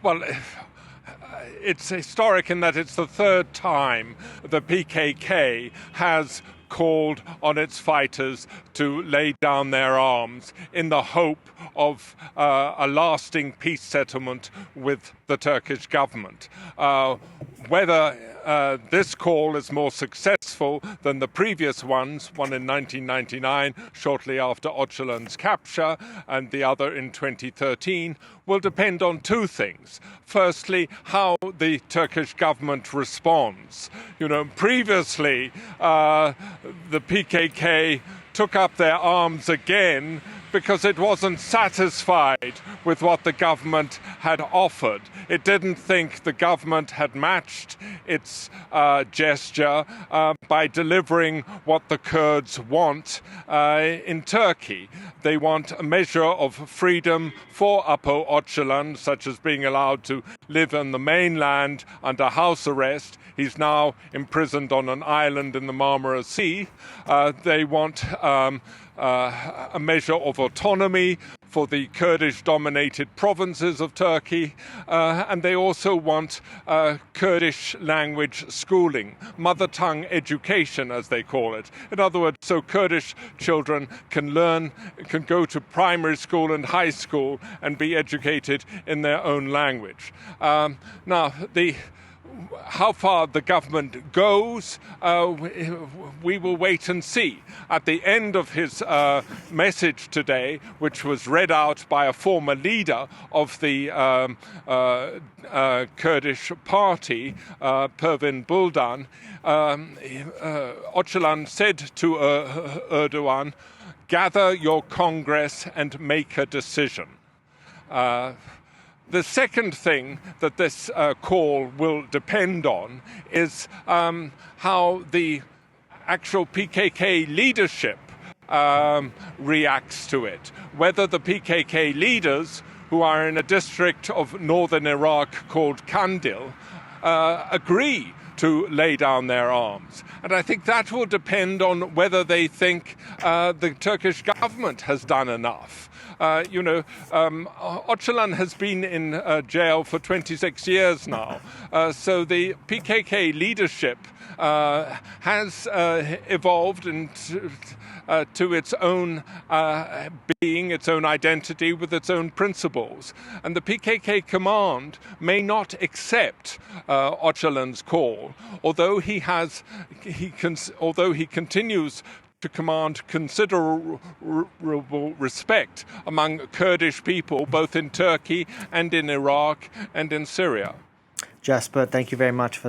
Well, it's historic in that it's the third time the PKK has called on its fighters to lay down their arms in the hope of a lasting peace settlement with the Turkish government. Whether this call is more successful than the previous ones, one in 1999, shortly after Öcalan's capture, and the other in 2013, will depend on two things. Firstly, how the Turkish government responds. Previously, the PKK took up their arms again because it wasn't satisfied with what the government had offered. It didn't think the government had matched its gesture by delivering what the Kurds want in Turkey. They want a measure of freedom for Apo Öcalan, such as being allowed to live on the mainland under house arrest. He's now imprisoned on an island in the Marmara Sea. They want a measure of autonomy for the Kurdish-dominated provinces of Turkey, and they also want Kurdish language schooling, mother tongue education, as they call it. In other words, so Kurdish children can go to primary school and high school and be educated in their own language. How far the government goes, we will wait and see. At the end of his message today, which was read out by a former leader of the Kurdish party, Pervin Buldan, Öcalan said to Erdogan, "Gather your Congress and make a decision." The second thing that this call will depend on is how the actual PKK leadership reacts to it. Whether the PKK leaders, who are in a district of northern Iraq called Kandil, agree to lay down their arms. And I think that will depend on whether they think the Turkish government has done enough. Öcalan has been in jail for 26 years now. So the PKK leadership has evolved to its own being, its own identity, with its own principles. And the PKK command may not accept Öcalan's call, although he continues to command considerable respect among Kurdish people, both in Turkey and in Iraq and in Syria. Jasper, thank you very much for